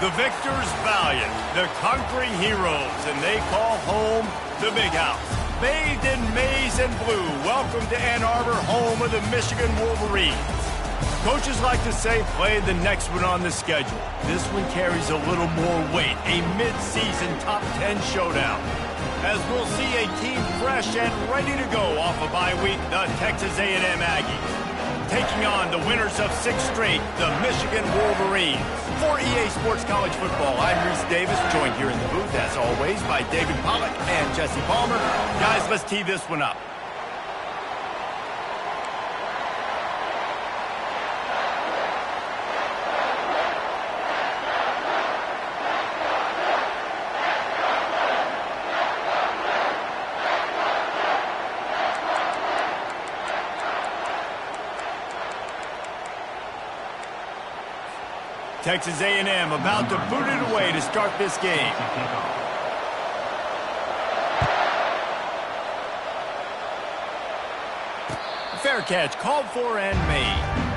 The victors valiant, the conquering heroes, and they call home the Big House. Bathed in maize and blue, welcome to Ann Arbor, home of the Michigan Wolverines. Coaches like to say, play the next one on the schedule. This one carries a little more weight, a mid-season top 10 showdown. As we'll see a team fresh and ready to go off a bye week, the Texas A&M Aggies. Taking on the winners of 6 straight, the Michigan Wolverines. For EA Sports College Football, I'm Reese Davis, joined here in the booth, as always, by David Pollack and Jesse Palmer. Guys, let's tee this one up. Texas A&M about to boot it away to start this game. Fair catch called for and made.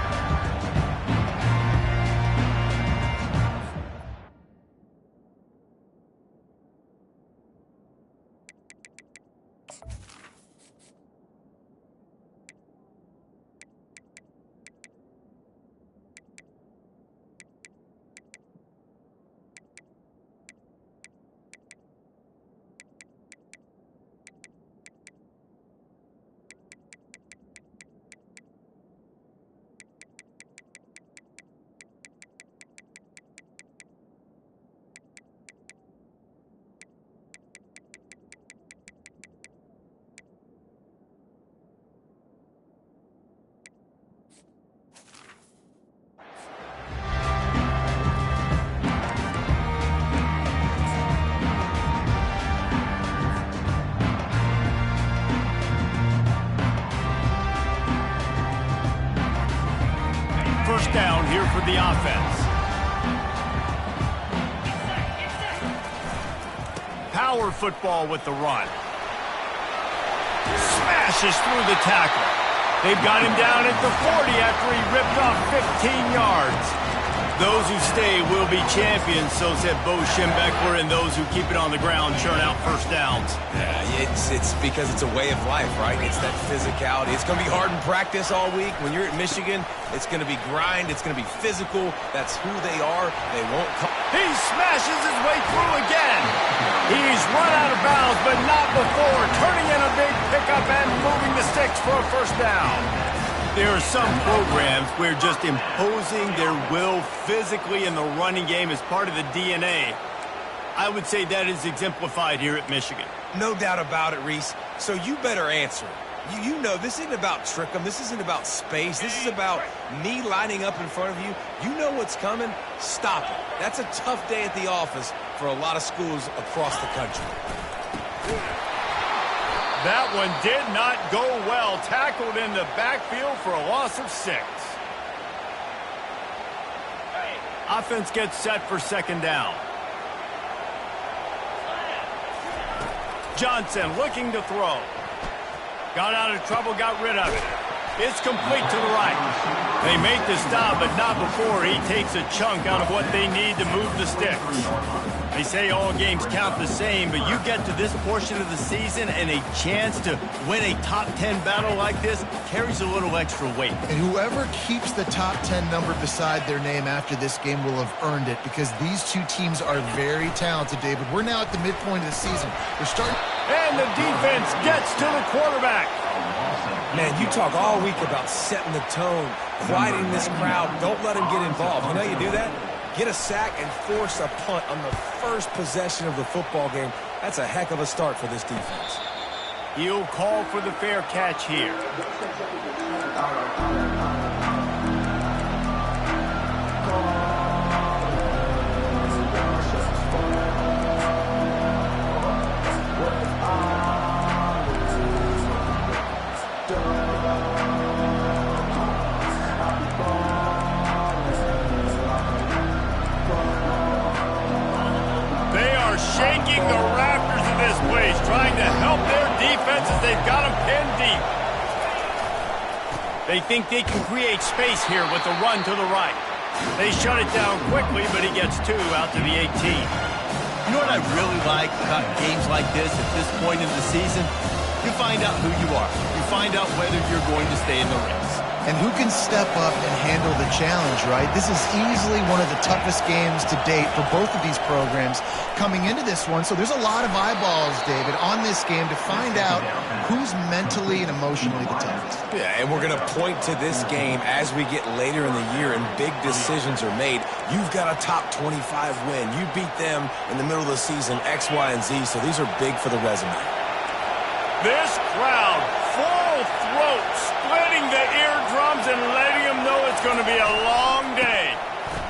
First down here for the offense. Power football with the run. Smashes through the tackle. They've got him down at the 40 after he ripped off 15 yards. Those who stay will be champions, so said Bo Schembechler, and those who keep it on the ground churn out first downs. Yeah, it's because it's a way of life, right? It's that physicality. It's going to be hard in practice all week. When you're at Michigan, it's going to be grind. It's going to be physical. That's who they are. They won't come. He smashes his way through again. He's run out of bounds, but not before turning in a big pickup and moving the sticks for a first down. There are some programs where just imposing their will physically in the running game is part of the DNA. I would say that is exemplified here at Michigan. No doubt about it, Reese. So you better answer it. You know this isn't about trick 'em. This isn't about space. This is about me lining up in front of you. You know what's coming. Stop it. That's a tough day at the office for a lot of schools across the country. That one did not go well. Tackled in the backfield for a loss of 6. Offense gets set for second down. Johnson looking to throw. Got out of trouble, got rid of it. It's complete to the right. They make the stop, but not before he takes a chunk out of what they need to move the sticks. They say all games count the same, but you get to this portion of the season and a chance to win a top 10 battle like this carries a little extra weight. And whoever keeps the top 10 number beside their name after this game will have earned it, because these two teams are very talented, David. We're now at the midpoint of the season. We're starting. And the defense gets to the quarterback. Man, you talk all week about setting the tone, quieting this crowd. Don't let him get involved. You know you do that? Get a sack and force a punt on the first possession of the football game. That's a heck of a start for this defense. He'll call for the fair catch here. Shaking the rafters of this place, trying to help their defense as they've got them pinned deep. They think they can create space here with the run to the right. They shut it down quickly, but he gets 2 out to the 18. You know what I really like about games like this at this point in the season? You find out who you are. You find out whether you're going to stay in the race. And who can step up and handle the challenge, right? This is easily one of the toughest games to date for both of these programs coming into this one. So there's a lot of eyeballs, David, on this game to find out who's mentally and emotionally the toughest. Yeah, and we're going to point to this game as we get later in the year and big decisions are made. You've got a top 25 win. You beat them in the middle of the season, X, Y, and Z, so these are big for the resume. This crowd, full throat, splitting the eardrums and letting them know it's going to be a long day.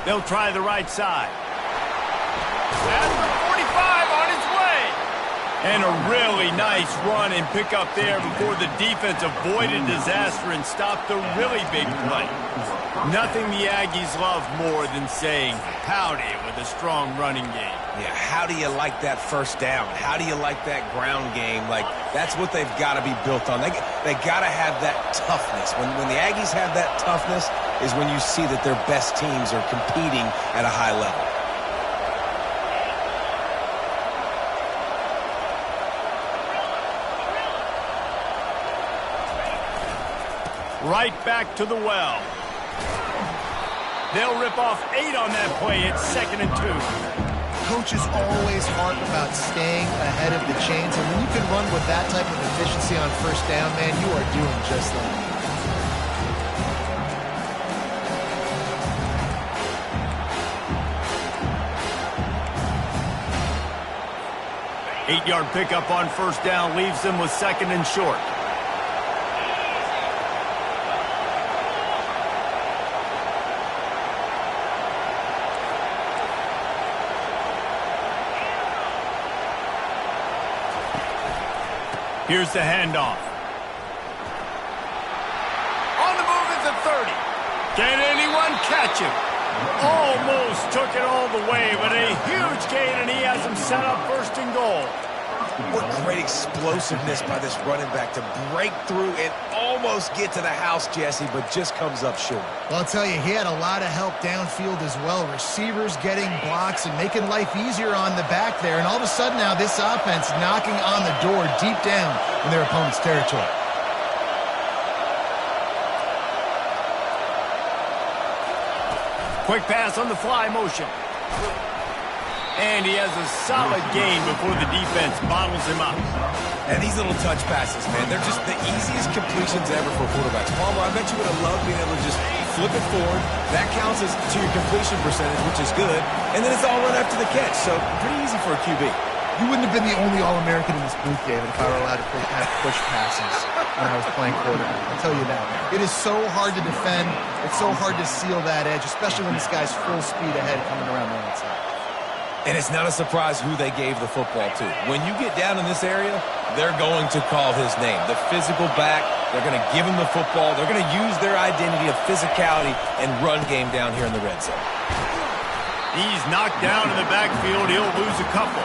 They'll try the right side. At the 45 on its way. And a really nice run and pick up there before the defense avoided disaster and stopped the really big play. Nothing the Aggies love more than saying howdy with a strong running game. Yeah, how do you like that first down? How do you like that ground game? Like, that's what they've got to be built on. They got to have that toughness. When the Aggies have that toughness is when you see that their best teams are competing at a high level. Right back to the well. They'll rip off 8 on that play. It's 2nd and 2. Coaches always harp about staying ahead of the chains, and when you can run with that type of efficiency on first down, man, you are doing just that. 8-yard pickup on first down leaves them with 2nd and short. Here's the handoff. On the move at the 30. Can anyone catch him? Almost took it all the way, but a huge gain, and he has him set up 1st and goal. What great explosiveness by this running back to break through and almost get to the house, Jesse, but just comes up short. Well, I'll tell you, he had a lot of help downfield as well. Receivers getting blocks and making life easier on the back there. And all of a sudden now this offense knocking on the door deep down in their opponent's territory. Quick pass on the fly motion. And he has a solid gain before the defense bottles him up. And these little touch passes, man, they're just the easiest completions ever for quarterbacks. Palmer, I bet you would have loved being able to just flip it forward. That counts as to your completion percentage, which is good. And then it's all run after the catch, so pretty easy for a QB. You wouldn't have been the only All-American in this booth, David, if I were allowed to push passes when I was playing quarterback. I'll tell you that. It is so hard to defend. It's so hard to seal that edge, especially when this guy's full speed ahead coming around the outside. And it's not a surprise who they gave the football to. When you get down in this area, they're going to call his name. The physical back, they're going to give him the football. They're going to use their identity of physicality and run game down here in the red zone. He's knocked down in the backfield. He'll lose a couple.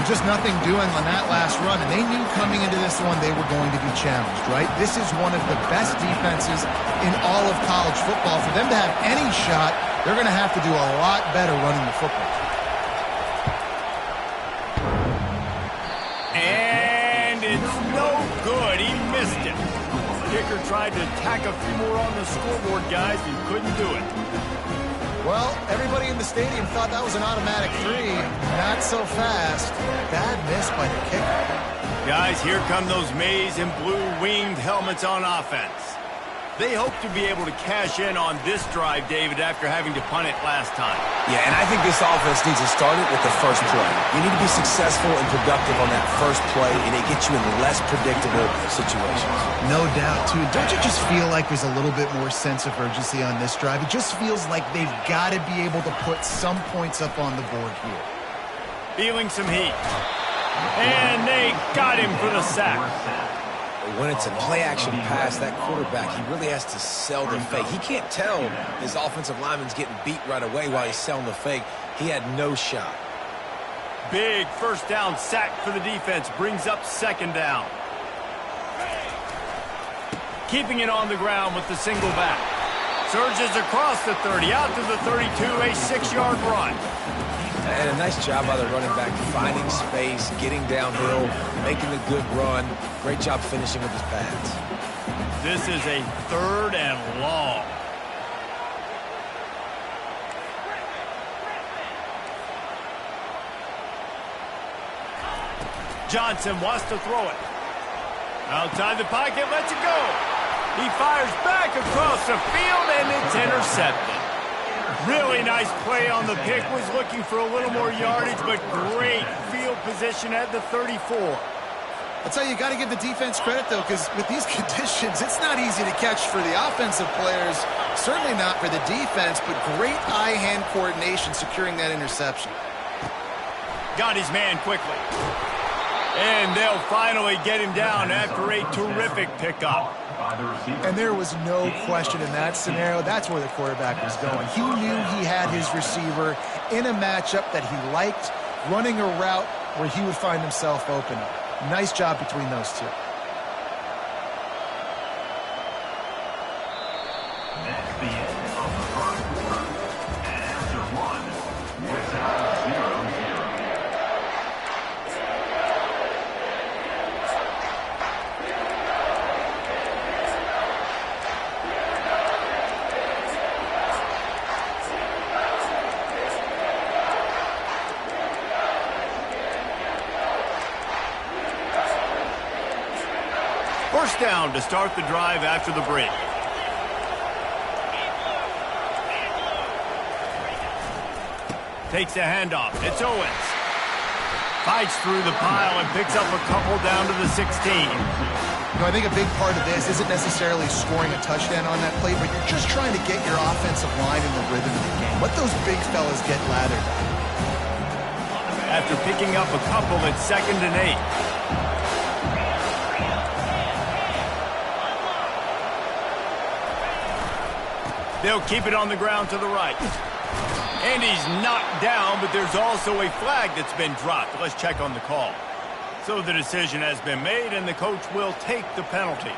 Just nothing doing on that last run, and they knew coming into this one they were going to be challenged, right? This is one of the best defenses in all of college football. For them to have any shot, they're going to have to do a lot better running the football. And it's no good. He missed it. Kicker tried to tack a few more on the scoreboard, guys, and couldn't do it. Well, everybody in the stadium thought that was an automatic 3. Not so fast. Bad miss by the kicker. Guys, here come those maize and blue winged helmets on offense. They hope to be able to cash in on this drive, David, after having to punt it last time. Yeah, and I think this offense needs to start it with the first play. You need to be successful and productive on that first play, and it gets you in less predictable situations. No doubt, too. Don't you just feel like there's a little bit more sense of urgency on this drive? It just feels like they've got to be able to put some points up on the board here. Feeling some heat. And they got him for the sack. When it's a play-action pass, that quarterback, he really has to sell the fake. He can't tell his offensive lineman's getting beat right away while he's selling the fake. He had no shot. Big first down sack for the defense. Brings up 2nd down. Keeping it on the ground with the single back. Surges across the 30, out to the 32, a 6-yard run. And a nice job by the running back, finding space, getting downhill, making a good run. Great job finishing with his pads. This is a 3rd and long. Johnson wants to throw it. Outside the pocket, lets it go. He fires back across the field, and it's intercepted. Really nice play on the pick. Was looking for a little more yardage, but great field position at the 34. I'll tell you, you got to give the defense credit, though, because with these conditions, it's not easy to catch for the offensive players. Certainly not for the defense, but great eye-hand coordination securing that interception. Got his man quickly. And they'll finally get him down after a terrific pickup. And there was no question in that scenario. That's where the quarterback was going. He knew he had his receiver in a matchup that he liked, running a route where he would find himself open. Nice job between those two. That's the end of the first quarter. And after one, without 0-0. First down to start the drive after the break. Takes a handoff. It's Owens. Fights through the pile and picks up a couple down to the 16. You know, I think a big part of this isn't necessarily scoring a touchdown on that play, but you're just trying to get your offensive line in the rhythm of the game. Let those big fellas get lathered. After picking up a couple, it's 2nd and 8. They'll keep it on the ground to the right. And he's knocked down, but there's also a flag that's been dropped. Let's check on the call. So the decision has been made, and the coach will take the penalty.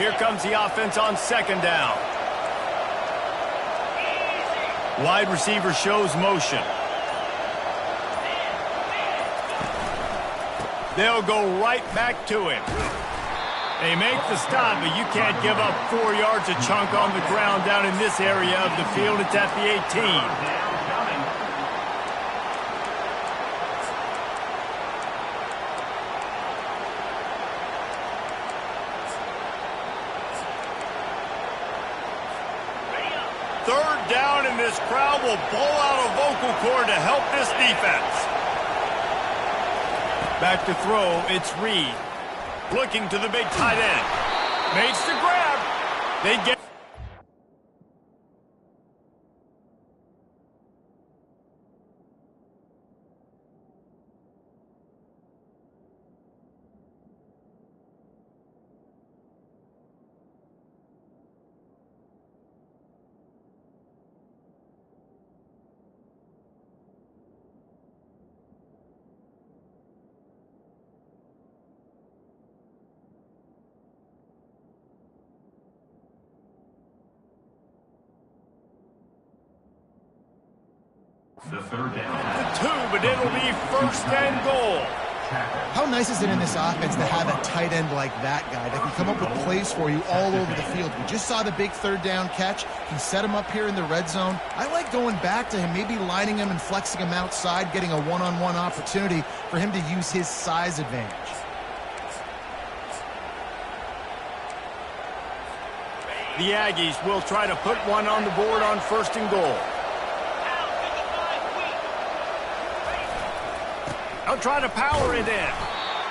Here comes the offense on 2nd down. Wide receiver shows motion. They'll go right back to him. They make the stop, but you can't give up 4 yards a chunk on the ground down in this area of the field. It's at the 18. Third down, and this crowd will blow out a vocal cord to help this defense. Back to throw, it's Reed. Looking to the big tight end. Makes the grab. They get... The 3rd down. The 2, but it'll be 1st and goal. How nice is it in this offense to have a tight end like that guy that can come up with plays for you all over the field? We just saw the big 3rd down catch. He set him up here in the red zone. I like going back to him, maybe lining him and flexing him outside, getting a one-on-one opportunity for him to use his size advantage. The Aggies will try to put one on the board on 1st and goal. They'll try to power it in.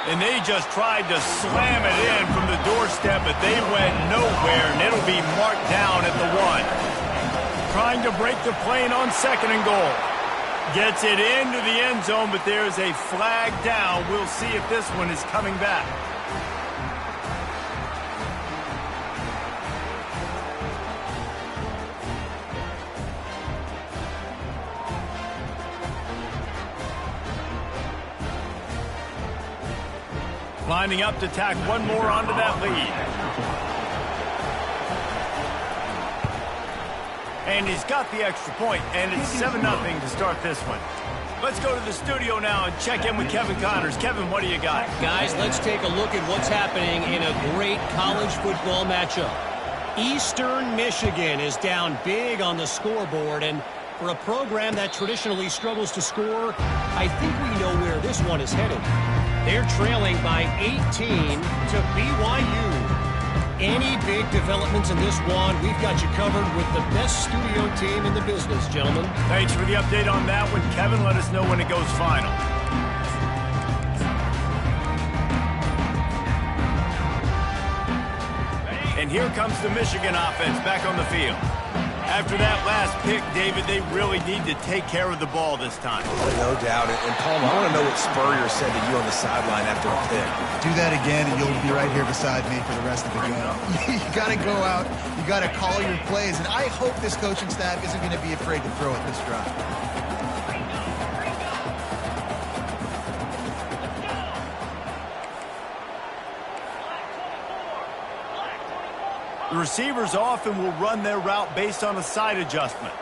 And they just tried to slam it in from the doorstep, but they went nowhere, and it'll be marked down at the 1. Trying to break the plane on 2nd and goal. Gets it into the end zone, but there's a flag down. We'll see if this one is coming back. Lining up to tack one more onto that lead. And he's got the extra point, and it's 7-0 to start this one. Let's go to the studio now and check in with Kevin Connors. Kevin, what do you got? Guys, let's take a look at what's happening in a great college football matchup. Eastern Michigan is down big on the scoreboard, and for a program that traditionally struggles to score, I think we know where this one is headed. They're trailing by 18 to BYU. Any big developments in this one, we've got you covered with the best studio team in the business, gentlemen. Thanks for the update on that one, Kevin. Let us know when it goes final. And here comes the Michigan offense back on the field. After that last pick, David, they really need to take care of the ball this time. No doubt. And Palmer, I want to know what Spurrier said to you on the sideline after the pick. Do that again, and you'll be right here beside me for the rest of the game. You got to go out. You got to call your plays. And I hope this coaching staff isn't going to be afraid to throw it this drive. The receivers often will run their route based on a side adjustment.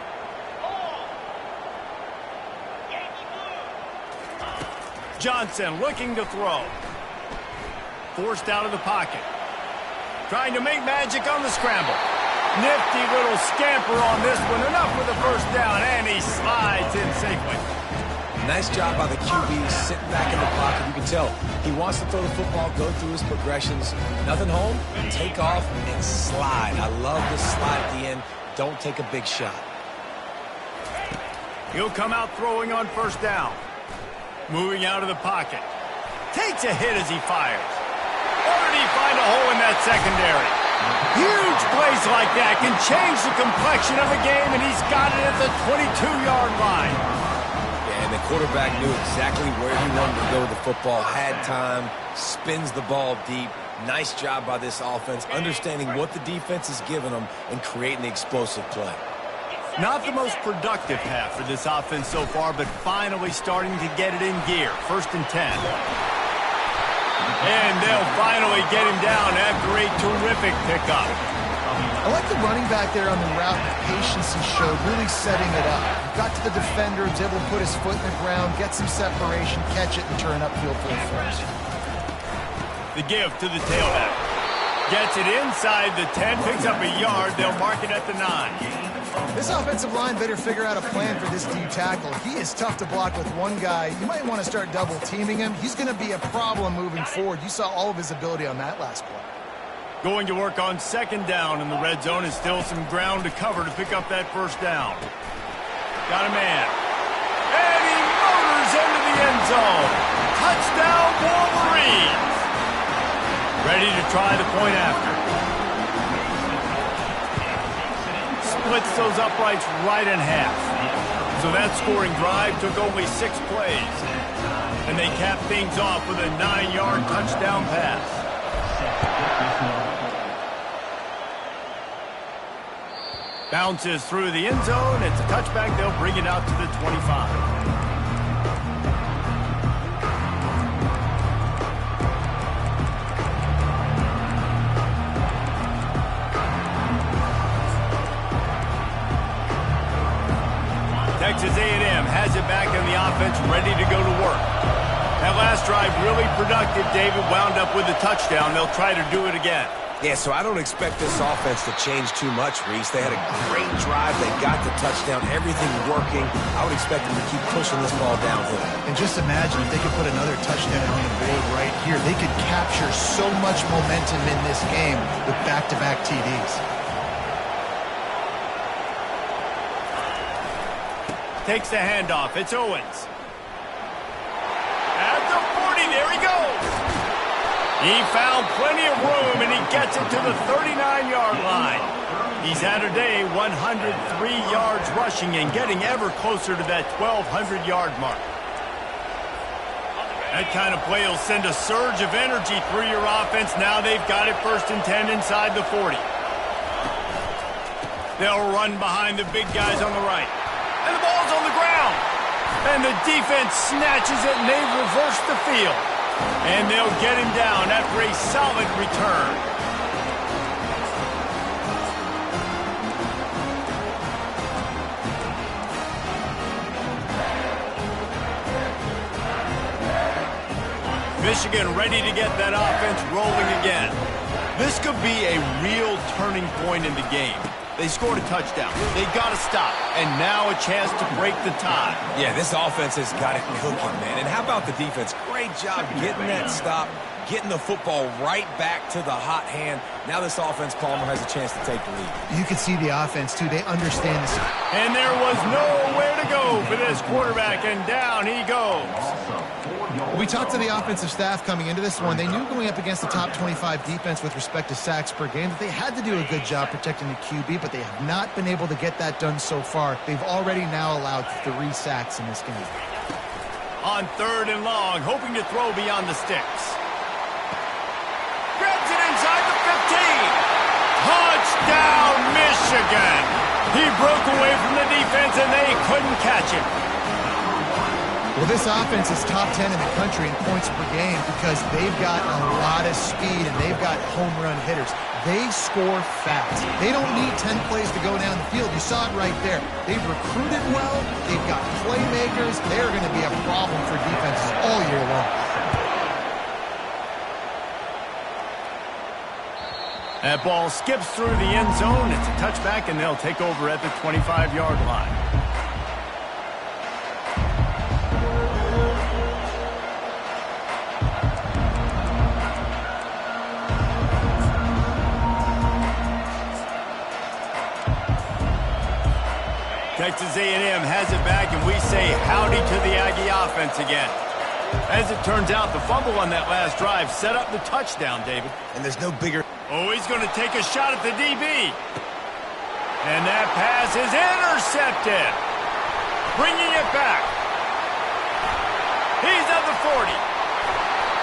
Johnson looking to throw. Forced out of the pocket. Trying to make magic on the scramble. Nifty little scamper on this one. Enough for the first down, and he slides in safely. Nice job by the QB, sitting back in the pocket. You can tell he wants to throw the football, go through his progressions. Nothing home, take off, and slide. I love this slide at the end. Don't take a big shot. He'll come out throwing on first down. Moving out of the pocket. Takes a hit as he fires. Or did he find a hole in that secondary? Huge plays like that can change the complexion of a game, and he's got it at the 22-yard line. And the quarterback knew exactly where he wanted to go with the football, had time, spins the ball deep. Nice job by this offense, understanding what the defense is giving them and creating the explosive play. Not the most productive half for this offense so far, but finally starting to get it in gear. 1st and 10. And they'll finally get him down after a terrific pickup. I like the running back there on the route, the patience he showed, really setting it up. Got to the defender, was able to put his foot in the ground, get some separation, catch it, and turn upfield for the first. The give to the tailback. Gets it inside the 10, picks up a yard. They'll mark it at the 9. This offensive line better figure out a plan for this D tackle. He is tough to block with one guy. You might want to start double teaming him. He's going to be a problem moving forward. You saw all of his ability on that last play. Going to work on 2nd down in the red zone, and still some ground to cover to pick up that first down. Got a man. And he motors into the end zone. Touchdown, Wolverines. Ready to try the point after. Splits those uprights right in half. So that scoring drive took only 6 plays. And they capped things off with a 9-yard touchdown pass. Bounces through the end zone. It's a touchback. They'll bring it out to the 25. Texas A&M has it back in the offense, ready to go to work. That last drive really productive. David wound up with a touchdown. They'll try to do it again. Yeah, so I don't expect this offense to change too much, Reese. They had a great drive. They got the touchdown. Everything working. I would expect them to keep pushing this ball downhill. And just imagine if they could put another touchdown on the board right here. They could capture so much momentum in this game with back-to-back TDs. Takes the handoff. It's Owens. At the 40, there he goes. He found plenty of room, and he gets it to the 39-yard line. He's had a day, 103 yards rushing and getting ever closer to that 1,200-yard mark. That kind of play will send a surge of energy through your offense. Now they've got it 1st and 10 inside the 40. They'll run behind the big guys on the right. And the ball's on the ground. And the defense snatches it, and they reverse the field. And they'll get him down after a solid return. Michigan ready to get that offense rolling again. This could be a real turning point in the game. They scored a touchdown. They got to stop. And now a chance to break the tie. Yeah, this offense has got it cooking, man. And how about the defense? Great job getting that stop, getting the football right back to the hot hand. Now this offense, Palmer, has a chance to take the lead. You can see the offense, too. They understand this. And there was nowhere to go for this quarterback, and down he goes. We talked to the offensive staff coming into this one. They knew going up against the top 25 defense with respect to sacks per game that they had to do a good job protecting the QB, but they have not been able to get that done so far. They've already now allowed 3 sacks in this game. On 3rd and long, hoping to throw beyond the sticks. Grabs it inside the 15. Touchdown, Michigan. He broke away from the defense, and they couldn't catch him. Well, this offense is top 10 in the country in points per game because they've got a lot of speed and they've got home run hitters. They score fast. They don't need 10 plays to go down the field. You saw it right there. They've recruited well. They've got playmakers. They're going to be a problem for defenses all year long. That ball skips through the end zone. It's a touchback, and they'll take over at the 25-yard line. Texas A&M has it back, and we say howdy to the Aggie offense again. As it turns out, the fumble on that last drive set up the touchdown, David. And there's no bigger... Oh, he's going to take a shot at the DB. And that pass is intercepted. Bringing it back. He's at the 40.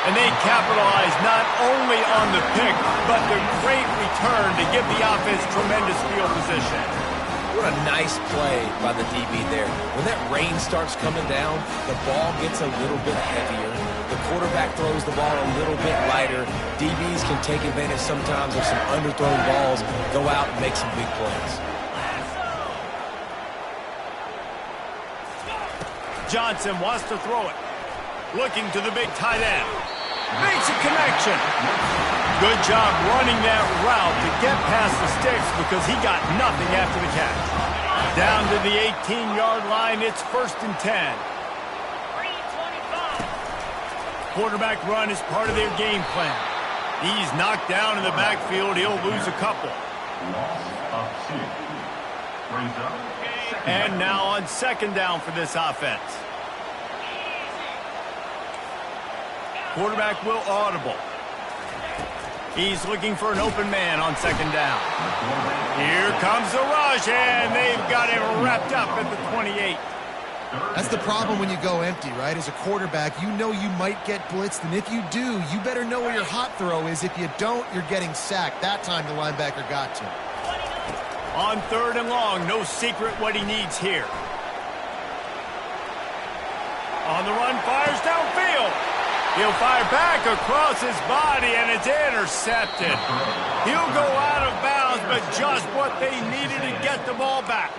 And they capitalize not only on the pick, but the great return to give the offense tremendous field position. What a nice play by the DB there. When that rain starts coming down, the ball gets a little bit heavier. The quarterback throws the ball a little bit lighter. DBs can take advantage sometimes of some underthrown balls, go out and make some big plays. Johnson wants to throw it. Looking to the big tight end. Makes a connection. Good job running that route to get past the sticks because he got nothing after the catch. Down to the 18-yard line, it's 1st and 10. Quarterback run is part of their game plan. He's knocked down in the backfield. He'll lose a couple. Loss of 2. Brings up And now on 2nd down for this offense. Quarterback will audible. He's looking for an open man on 2nd down. Here comes the rush, and they've got him wrapped up at the 28. That's the problem when you go empty, right? As a quarterback, you know you might get blitzed, and if you do, you better know where your hot throw is. If you don't, you're getting sacked. That time the linebacker got to him. On 3rd and long, no secret what he needs here. On the run, fires downfield. He'll fire back across his body, and it's intercepted. He'll go out of bounds, but just what they needed to get the ball back.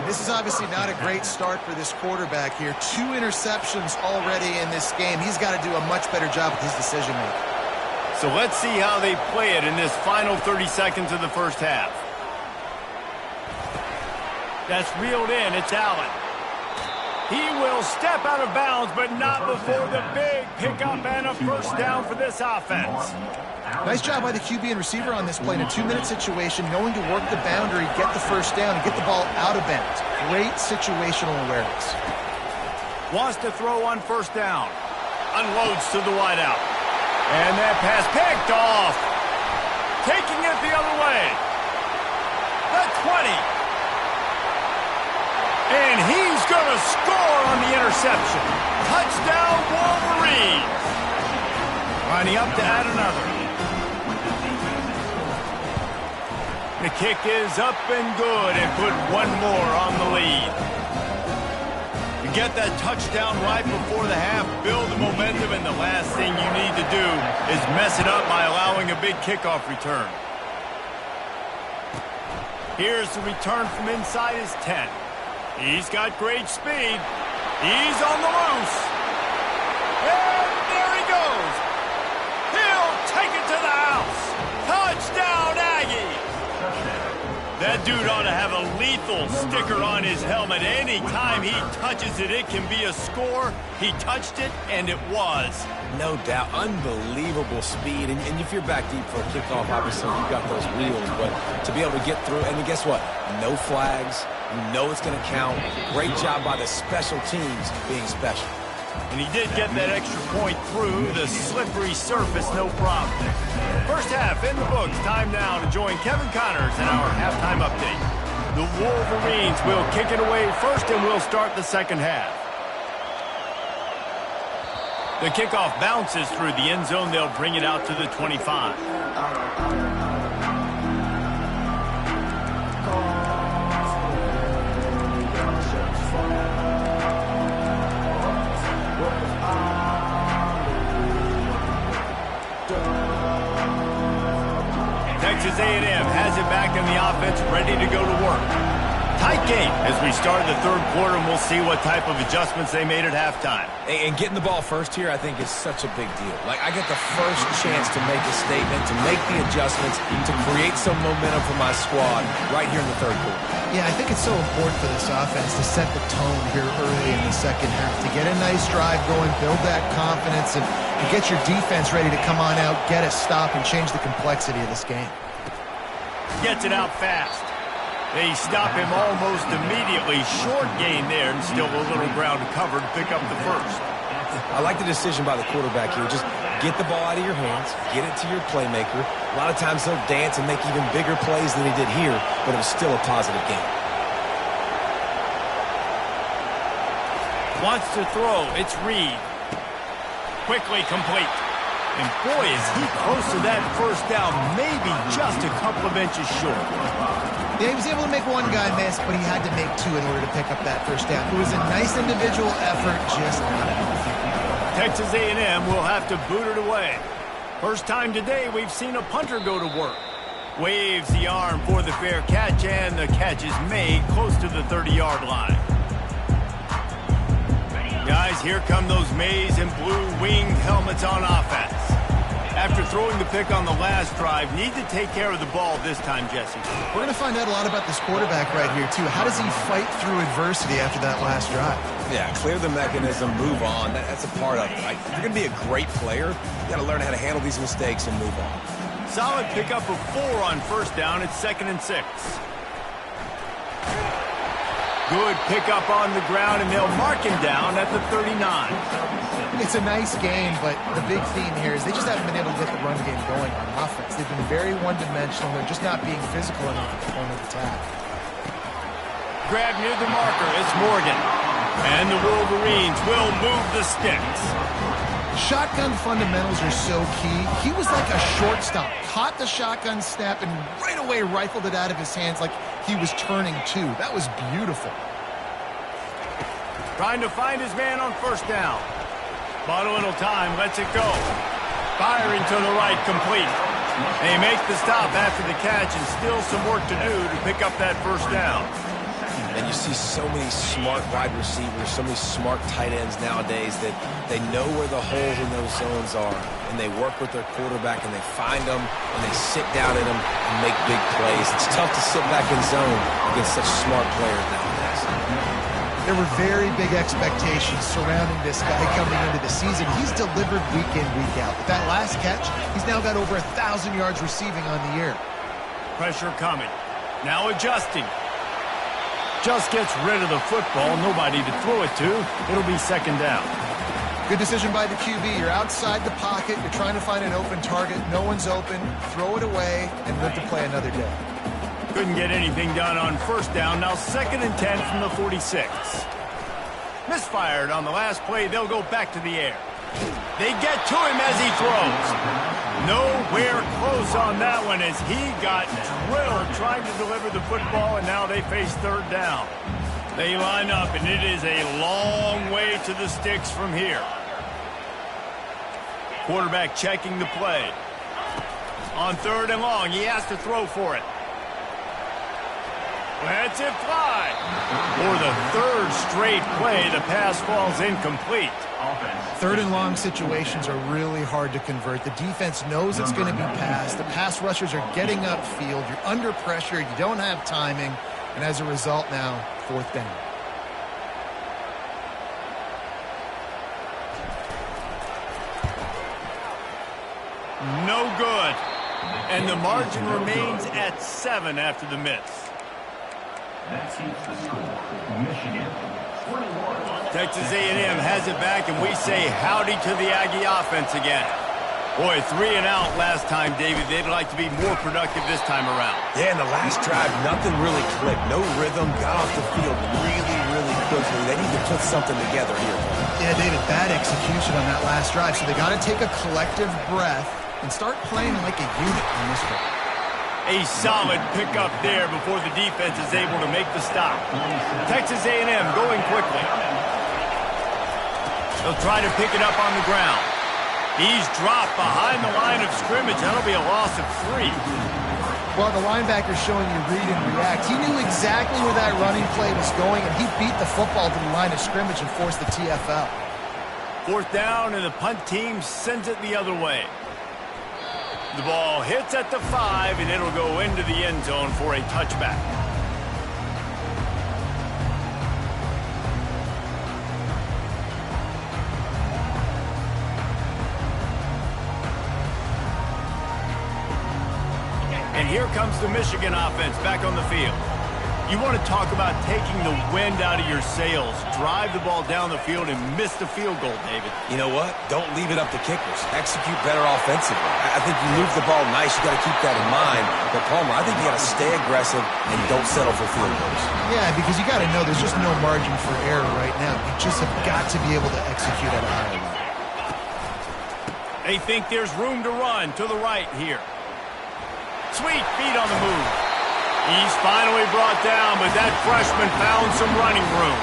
This is obviously not a great start for this quarterback here. 2 interceptions already in this game. He's got to do a much better job with his decision-making. So let's see how they play it in this final 30 seconds of the first half. That's reeled in. It's Allen. He will step out of bounds, but not before the big pickup and a 1st down for this offense. Nice job by the QB and receiver on this play in a 2-minute situation, knowing to work the boundary, get the 1st down, and get the ball out of bounds. Great situational awareness. Wants to throw on 1st down. Unloads to the wideout. And that pass picked off. Taking it the other way. The 20. And he's going to score on the interception. Touchdown, Wolverines. Lining up to add another. The kick is up and good and put one more on the lead. The get that touchdown right before the half, build the momentum, and the last thing you need to do is mess it up by allowing a big kickoff return. Here's the return from inside his 10. He's got great speed. He's on the loose. And there he goes. He'll take it to the house. Touchdown, Aggies. That dude ought to have a lethal sticker on his helmet. Anytime he touches it, it can be a score. He touched it, and it was. No doubt. Unbelievable speed. And if you're back deep for a kickoff, obviously you've got those wheels. But to be able to get through, and guess what? No flags. You know it's going to count. Great job by the special teams being special. And he did get that extra point through the slippery surface, no problem. First half in the books. Time now to join Kevin Connors in our halftime update. The Wolverines will kick it away first, and we'll start the second half. The kickoff bounces through the end zone. They'll bring it out to the 25. Texas A&M has it back in the offense, ready to go to work. Tight game as we start the third quarter, and we'll see what type of adjustments they made at halftime. And getting the ball first here, I think, is such a big deal. Like, I get the first chance to make a statement, to make the adjustments, to create some momentum for my squad right here in the third quarter. Yeah, I think it's so important for this offense to set the tone here early in the second half, to get a nice drive going, build that confidence, and get your defense ready to come on out, get a stop, and change the complexity of this game. Gets it out fast. They stop him almost immediately. Short gain there, and still a little ground to cover to pick up the first. I like the decision by the quarterback here. Just get the ball out of your hands, get it to your playmaker. A lot of times he'll dance and make even bigger plays than he did here, but it was still a positive game. Wants to throw. It's Reed. Quickly complete. And boy, is he close to that first down, maybe just a couple of inches short. Yeah, he was able to make one guy miss, but he had to make two in order to pick up that first down. It was a nice individual effort, just not enough. Texas A&M will have to boot it away. First time today we've seen a punter go to work. Waves the arm for the fair catch, and the catch is made close to the 30-yard line. Guys, here come those maize and blue winged helmets on offense. After throwing the pick on the last drive, need to take care of the ball this time, Jesse. We're going to find out a lot about this quarterback right here, too. How does he fight through adversity after that last drive? Yeah, clear the mechanism, move on. That's a part of it. Right? If you're going to be a great player, you got to learn how to handle these mistakes and move on. Solid pickup of 4 on first down. It's 2nd and 6. Good pickup on the ground, and they'll mark him down at the 39. It's a nice game, but the big theme here is they just haven't been able to get the run game going on offense. They've been very one-dimensional. They're just not being physical enough at the point of attack. Grab near the marker. It's Morgan. And the Wolverines will move the sticks. Shotgun fundamentals are so key. He was like a shortstop. Caught the shotgun snap and right away rifled it out of his hands like he was turning two. That was beautiful. Trying to find his man on first down. Bought a little time, lets it go. Firing to the right, complete. They make the stop after the catch, and still some work to do to pick up that first down. And you see so many smart wide receivers, so many smart tight ends nowadays that they know where the holes in those zones are, and they work with their quarterback, and they find them, and they sit down in them and make big plays. It's tough to sit back in zone against such smart players nowadays. There were very big expectations surrounding this guy coming into the season. He's delivered week in, week out. With that last catch, he's now got over 1,000 yards receiving on the year. Pressure coming. Now adjusting. Just gets rid of the football. Nobody to throw it to. It'll be second down. Good decision by the QB. You're outside the pocket. You're trying to find an open target. No one's open. Throw it away and live to play another day. Couldn't get anything done on first down. Now 2nd and 10 from the 46. Misfired on the last play. They'll go back to the air. They get to him as he throws. Nowhere close on that one as he got drilled trying to deliver the football, and now they face third down. They line up, and it is a long way to the sticks from here. Quarterback checking the play. On 3rd and long, he has to throw for it. Lets it fly. For the 3rd straight play, the pass falls incomplete. 3rd and long situations are really hard to convert. The defense knows it's going to be passed. The pass rushers are getting upfield. You're under pressure. You don't have timing. And as a result now, 4th down. No good. And the margin remains at 7 after the miss. That keeps the score. Michigan, 21. Texas A&M has it back, and we say howdy to the Aggie offense again. Boy, 3 and out last time, David. They'd like to be more productive this time around. Yeah, in the last drive, nothing really clicked. No rhythm, got off the field really quickly. They need to put something together here. Yeah, David, bad execution on that last drive. So they got to take a collective breath and start playing like a unit on this one. A solid pickup there before the defense is able to make the stop. Texas A&M going quickly. They'll try to pick it up on the ground. He's dropped behind the line of scrimmage. That'll be a loss of 3. Well, the linebacker's showing you read and react. He knew exactly where that running play was going, and he beat the football to the line of scrimmage and forced the TFL. 4th down, and the punt team sends it the other way. The ball hits at the 5, and it'll go into the end zone for a touchback. And here comes the Michigan offense back on the field. You want to talk about taking the wind out of your sails. Drive the ball down the field and miss the field goal, David. You know what? Don't leave it up to kickers. Execute better offensively. I think you move the ball nice. You got to keep that in mind. But, Palmer, I think you got to stay aggressive and don't settle for field goals. Yeah, because you got to know there's just no margin for error right now. You just have got to be able to execute at a higher level. They think there's room to run to the right here. Sweet feet on the move. He's finally brought down, but that freshman found some running room.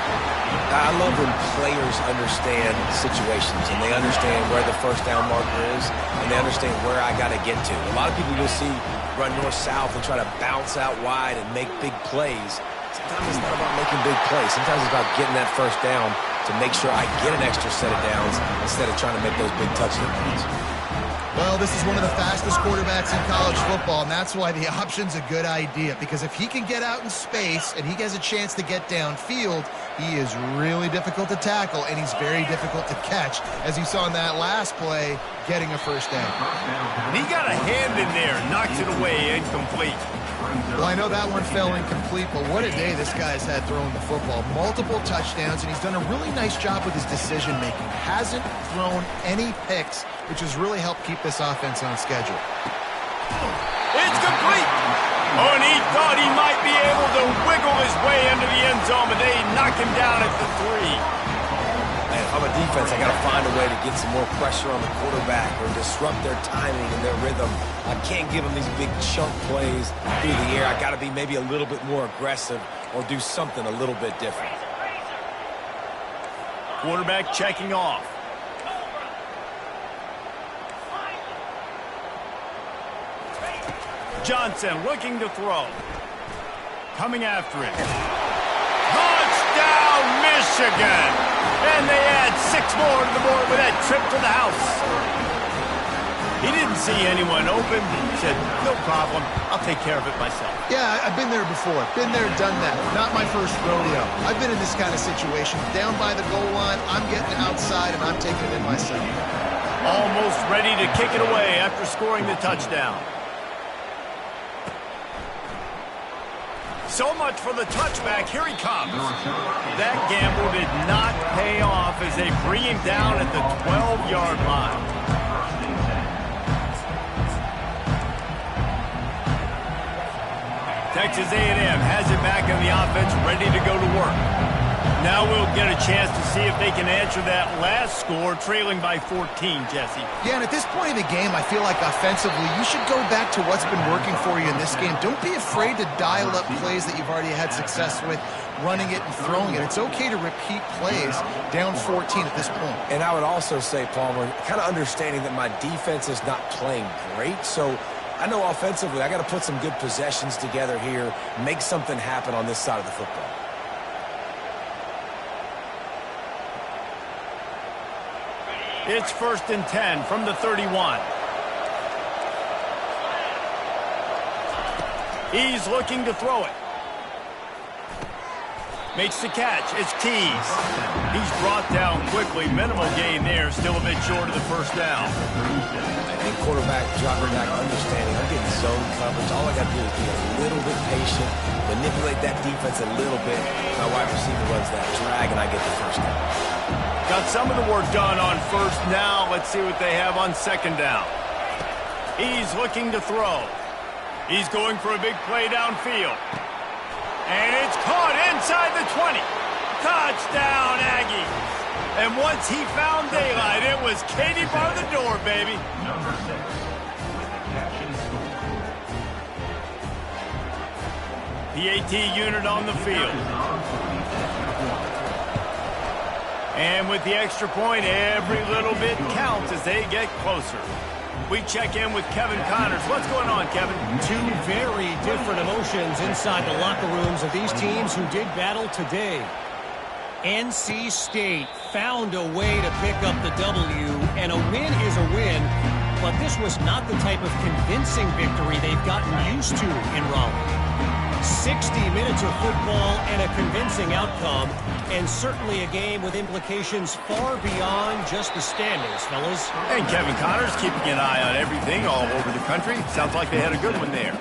I love when players understand situations and they understand where the 1st down marker is and they understand where I got to get to. A lot of people you'll see run north-south and try to bounce out wide and make big plays. Sometimes it's not about making big plays. Sometimes it's about getting that 1st down to make sure I get an extra set of downs instead of trying to make those big touchdown runs. Well, this is one of the fastest quarterbacks in college football, and that's why the option's a good idea. Because if he can get out in space and he has a chance to get downfield, he is really difficult to tackle, and he's very difficult to catch, as you saw in that last play, getting a 1st down. And he got a hand in there, knocks it away, incomplete. Well, I know that one fell incomplete, but what a day this guy's had throwing the football. Multiple touchdowns, and he's done a really nice job with his decision-making. Hasn't thrown any picks, which has really helped keep this offense on schedule. It's complete. Oh, and he thought he might be able to wiggle his way into the end zone, but they knock him down at the 3. Man, if I'm a defense, I got to find a way to get some more pressure on the quarterback or disrupt their timing and their rhythm. I can't give them these big chunk plays through the air. I got to be maybe a little bit more aggressive or do something a little bit different. Quarterback checking off. Johnson looking to throw. Coming after it. Touchdown, Michigan! And they add 6 more to the board with that trip to the house. He didn't see anyone open. He said, no problem. I'll take care of it myself. Yeah, I've been there before. Been there, done that. Not my first rodeo. I've been in this kind of situation. Down by the goal line, I'm getting outside, and I'm taking it in myself. Almost ready to kick it away after scoring the touchdown. So much for the touchback. Here he comes. That gamble did not pay off as they bring him down at the 12-yard line. Texas A&M has it back in the offense, ready to go to work. Now we'll get a chance to see if they can answer that last score, trailing by 14, Jesse. Yeah, and at this point in the game, I feel like offensively, you should go back to what's been working for you in this game. Don't be afraid to dial up plays that you've already had success with, running it and throwing it. It's okay to repeat plays down 14 at this point. And I would also say, Palmer, kind of understanding that my defense is not playing great, so I know offensively I got to put some good possessions together here, make something happen on this side of the football. It's 1st and 10 from the 31. He's looking to throw it. Makes the catch. It's Keys. He's brought down quickly. Minimal gain there. Still a bit short of the first down. I think quarterback dropping back, understanding I'm getting zone coverage. All I got to do is be a little bit patient, manipulate that defense a little bit. My wide receiver runs that drag, and I get the first down. Got some of the work done on first. Now let's see what they have on second down. He's looking to throw. He's going for a big play downfield. And it's caught inside the 20. Touchdown, Aggies. And once he found daylight, it was Katie bar the door, baby. Number 6 with the catch and score. PAT unit on the field. And with the extra point, every little bit counts as they get closer. We check in with Kevin Connors. What's going on, Kevin? Two very different emotions inside the locker rooms of these teams who did battle today. NC State found a way to pick up the W, and a win is a win, but this was not the type of convincing victory they've gotten used to in Raleigh. 60 minutes of football and a convincing outcome, and certainly a game with implications far beyond just the standings, fellas. And Kevin Connors keeping an eye on everything all over the country. Sounds like they had a good one there.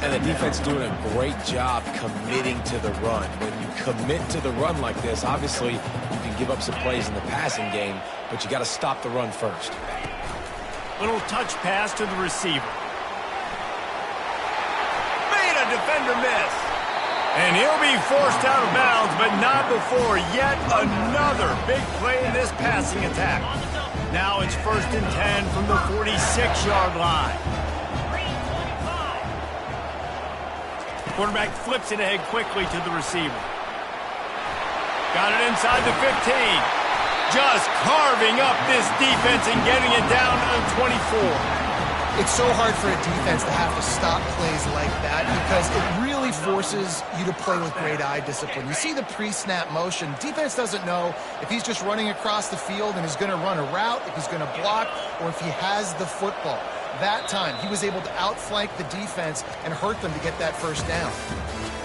And the defense doing a great job committing to the run. When you commit to the run like this, obviously you can give up some plays in the passing game, but you got to stop the run first. Little touch pass to the receiver. Made a defender miss. And he'll be forced out of bounds, but not before yet another big play in this passing attack. Now it's 1st and 10 from the 46-yard line. Quarterback flips it ahead quickly to the receiver. Got it inside the 15. Just carving up this defense and getting it down to the 24. It's so hard for a defense to have to stop plays like that because it really forces you to play with great eye discipline. You see the pre-snap motion. Defense doesn't know if he's just running across the field and is going to run a route, if he's going to block, or if he has the football. That time, he was able to outflank the defense and hurt them to get that first down.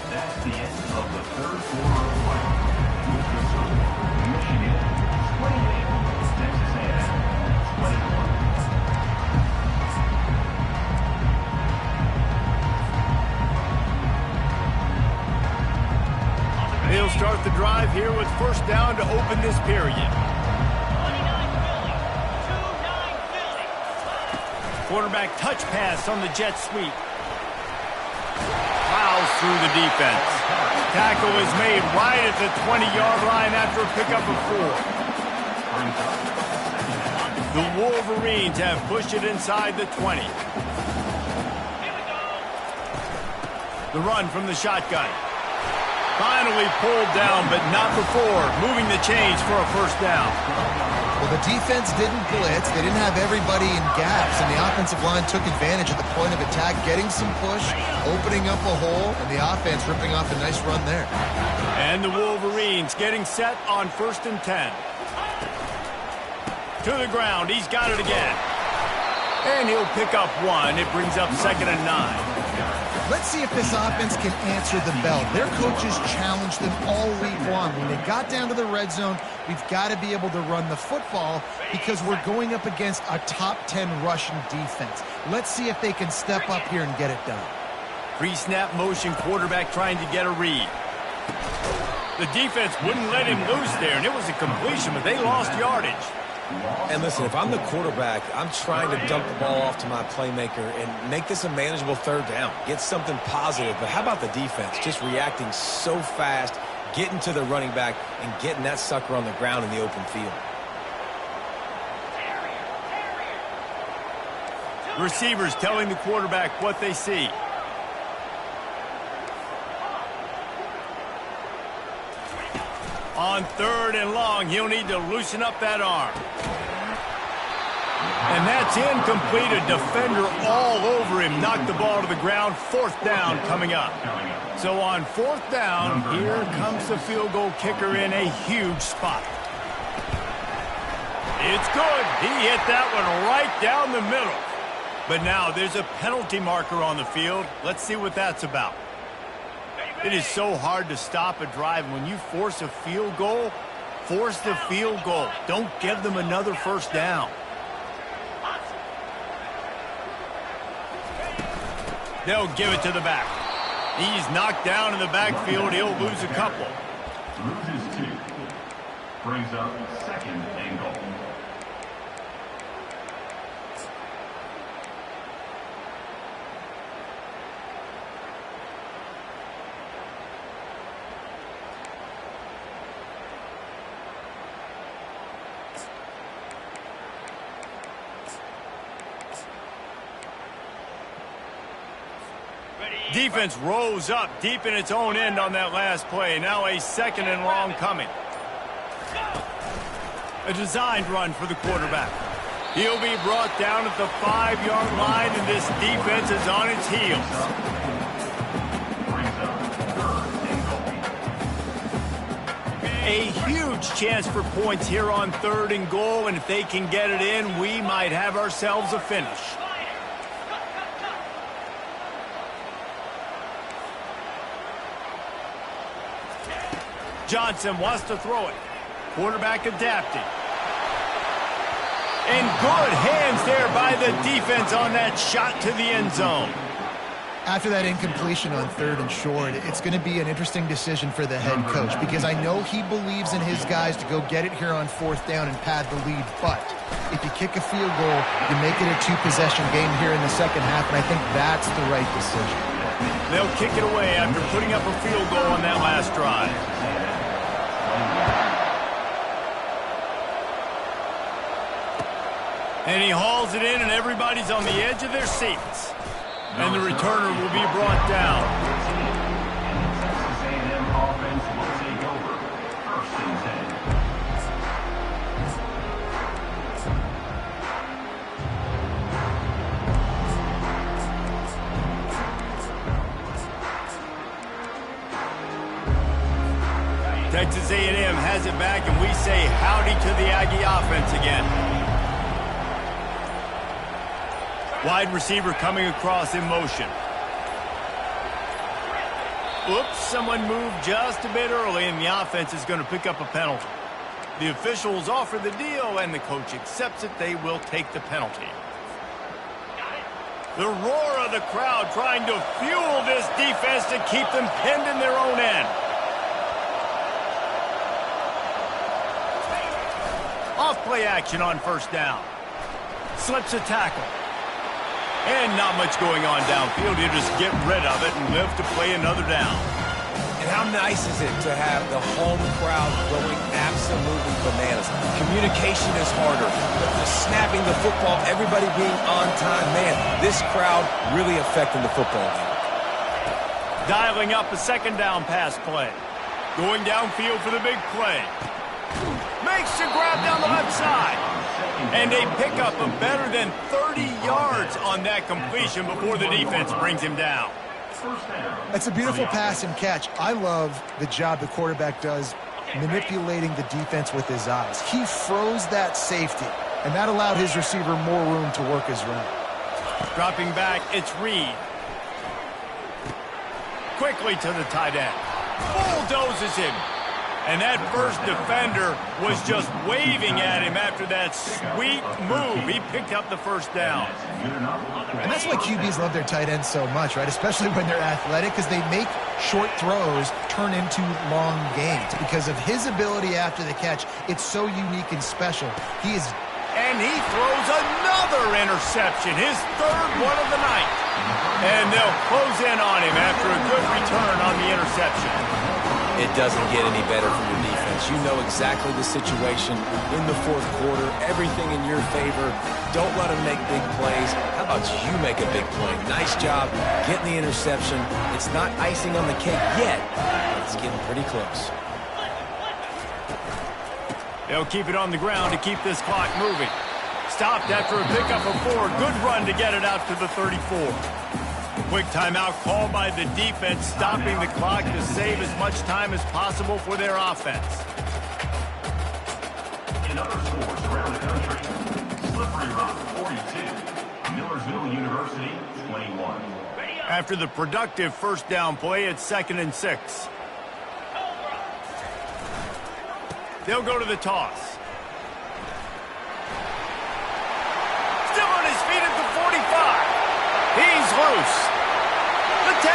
That's the end of the third quarter of play. With the score, Michigan 28, Texas A&M 21. They'll start the drive here with first down to open this period. Quarterback touch pass on the jet sweep. Plows through the defense. Tackle is made right at the 20-yard line after a pickup of 4. The Wolverines have pushed it inside the 20. The run from the shotgun. Finally pulled down, but not before moving the chains for a first down. Well, the defense didn't blitz. They didn't have everybody in gaps, and the offensive line took advantage at the point of attack, getting some push, opening up a hole, and the offense ripping off a nice run there. And the Wolverines getting set on 1st and 10. To the ground. He's got it again. And he'll pick up one. It brings up 2nd and 9. Let's see if this offense can answer the bell. Their coaches challenged them all week long. When they got down to the red zone, we've got to be able to run the football because we're going up against a top 10 rushing defense. Let's see if they can step up here and get it done. Pre-snap motion, quarterback trying to get a read. The defense wouldn't let him loose there, and it was a completion, but they lost yardage. And listen, if I'm the quarterback, I'm trying to dump the ball off to my playmaker and make this a manageable third down. Get something positive. But how about the defense? Just reacting so fast, getting to the running back and getting that sucker on the ground in the open field. Receivers telling the quarterback what they see. On 3rd and long, he'll need to loosen up that arm. And that's incomplete. A defender all over him. Knocked the ball to the ground. 4th down coming up. So on 4th down, here comes the field goal kicker in a huge spot. It's good. He hit that one right down the middle. But now there's a penalty marker on the field. Let's see what that's about. It is so hard to stop a drive. When you force a field goal, force the field goal. Don't give them another 1st down. They'll give it to the back. He's knocked down in the backfield. He'll lose a couple. Loses 2. Brings up 2nd and goal. Defense rose up deep in its own end on that last play. Now a 2nd and long coming. A designed run for the quarterback. He'll be brought down at the 5-yard line, and this defense is on its heels. A huge chance for points here on 3rd and goal, and if they can get it in, we might have ourselves a finish. Johnson wants to throw it. Quarterback adapting. And good hands there by the defense on that shot to the end zone. After that incompletion on 3rd and short, it's going to be an interesting decision for the head coach because I know he believes in his guys to go get it here on 4th down and pad the lead. But if you kick a field goal, you make it a 2-possession game here in the 2nd half, and I think that's the right decision. They'll kick it away after putting up a field goal on that last drive. And he hauls it in, and everybody's on the edge of their seats. And the returner will be brought down. Texas A&M offense will take over. 1st and 10. Texas A&M has it back, and we say howdy to the Aggie offense again. Wide receiver coming across in motion. Oops, someone moved just a bit early, and the offense is going to pick up a penalty. The officials offer the deal, and the coach accepts it. They will take the penalty. The roar of the crowd trying to fuel this defense to keep them pinned in their own end. Off-play action on 1st down. Slips a tackle. And not much going on downfield. You just get rid of it and live to play another down. And how nice is it to have the home crowd going absolutely bananas? Communication is harder. The snapping the football, everybody being on time. Man, this crowd really affecting the football game. Dialing up a 2nd down pass play. Going downfield for the big play. Makes the grab down the left side. And they pick up a better than 30 yards on that completion before the defense brings him down. It's a beautiful pass and catch. I love the job the quarterback does manipulating the defense with his eyes. He froze that safety, and that allowed his receiver more room to work his route. Dropping back, it's Reed. Quickly to the tight end. Bulldozes him. And that first defender was just waving at him after that sweet move. He picked up the 1st down. And that's why QBs love their tight ends so much, right? Especially when they're athletic, because they make short throws turn into long gains. Because of his ability after the catch, it's so unique and special. And he throws another interception, his 3rd one of the night. And they'll close in on him after a good return on the interception. It doesn't get any better from your defense. You know exactly the situation in the fourth quarter, everything in your favor. Don't let them make big plays. How about you make a big play? Nice job getting the interception. It's not icing on the cake yet, but it's getting pretty close. They'll keep it on the ground to keep this clock moving. Stopped after a pickup of 4. Good run to get it out to the 34. Quick timeout called by the defense, stopping the clock to save as much time as possible for their offense. In other sports around the country, Slippery Rock 42, Millersville University 21. After the productive first down play, it's 2nd and 6. They'll go to the toss. Still on his feet at the 45. He's loose. The 10.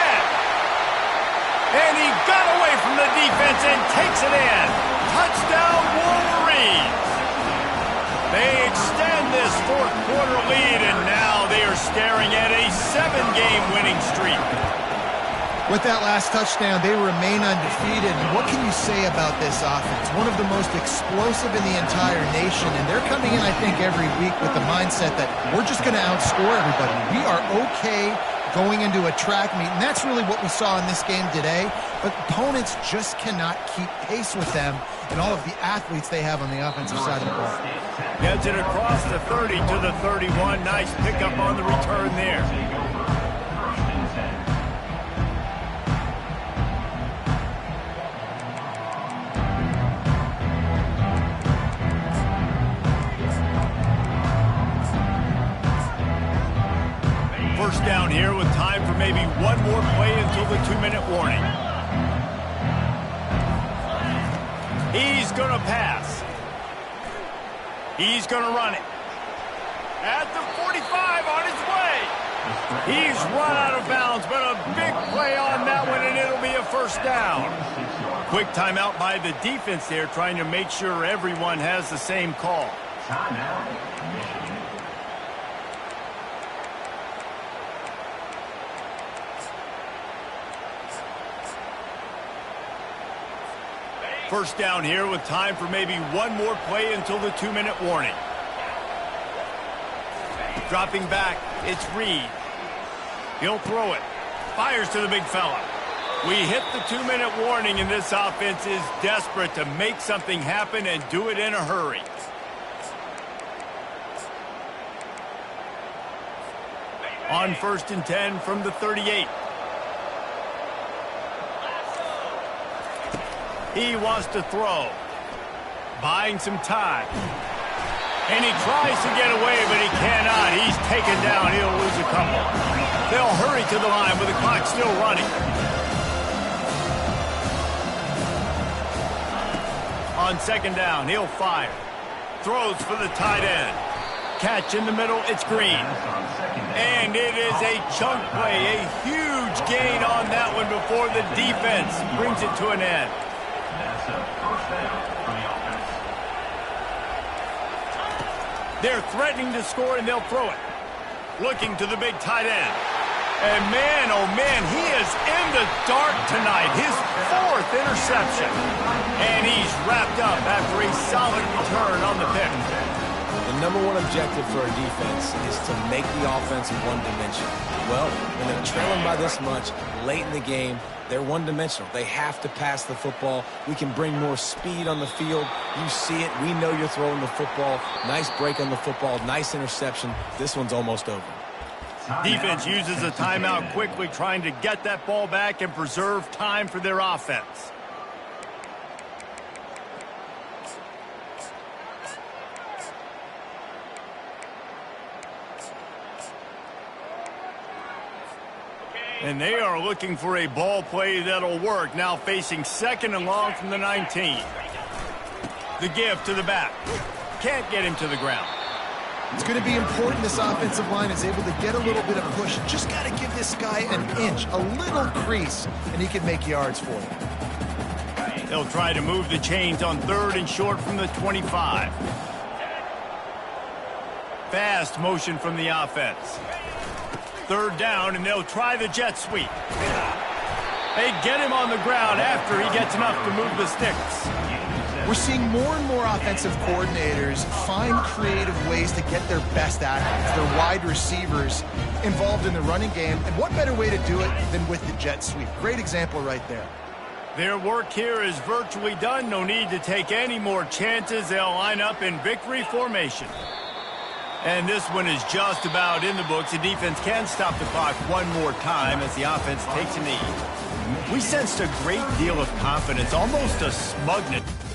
And he got away from the defense and takes it in. Touchdown, Wolverines. They extend this fourth quarter lead, and now they are staring at a 7-game winning streak. With that last touchdown, they remain undefeated. And what can you say about this offense? One of the most explosive in the entire nation. And they're coming in, I think, every week with the mindset that we're just going to outscore everybody. We are okay going into a track meet. And that's really what we saw in this game today. But opponents just cannot keep pace with them and all of the athletes they have on the offensive side of the ball. Gets it across the 30 to the 31. Nice pickup on the return there. First down here with time for maybe one more play until the 2-minute warning. He's going to pass. He's going to run it. At the 45 on his way. He's run out of bounds, but a big play on that one, and it'll be a first down. Quick timeout by the defense there, trying to make sure everyone has the same call. Timeout, Michigan. First down here with time for maybe one more play until the 2-minute warning. Dropping back, it's Reed. He'll throw it. Fires to the big fella. We hit the 2-minute warning, and this offense is desperate to make something happen and do it in a hurry. On 1st and 10 from the 38. He wants to throw. Buying some time. And he tries to get away, but he cannot. He's taken down. He'll lose a couple. They'll hurry to the line with the clock still running. On 2nd down, he'll fire. Throws for the tight end. Catch in the middle, it's Green. And it is a chunk play, a huge gain on that one before the defense brings it to an end. That's a first down for the offense. They're threatening to score, and they'll throw it. Looking to the big tight end. And man, oh man, he is in the dark tonight. His 4th interception. And he's wrapped up after a solid return on the pick. The number one objective for our defense is to make the offense one-dimensional. Well, when they're trailing by this much late in the game, they're one-dimensional. They have to pass the football. We can bring more speed on the field. You see it. We know you're throwing the football. Nice break on the football. Nice interception. This one's almost over. Defense uses a timeout quickly, trying to get that ball back and preserve time for their offense. And they are looking for a ball play that'll work. Now facing 2nd and long from the 19. The give to the back. Can't get him to the ground. It's going to be important this offensive line is able to get a little bit of push. Just got to give this guy an inch, a little crease, and he can make yards for you. They'll try to move the chains on 3rd and short from the 25. Fast motion from the offense. 3rd down, and they'll try the jet sweep. They get him on the ground after he gets enough to move the sticks. We're seeing more and more offensive coordinators find creative ways to get their best athletes, their wide receivers, involved in the running game. And what better way to do it than with the jet sweep? Great example right there. Their work here is virtually done. No need to take any more chances. They'll line up in victory formation. And this one is just about in the books. The defense can stop the clock one more time as the offense takes a knee. We sensed a great deal of confidence, almost a smugness.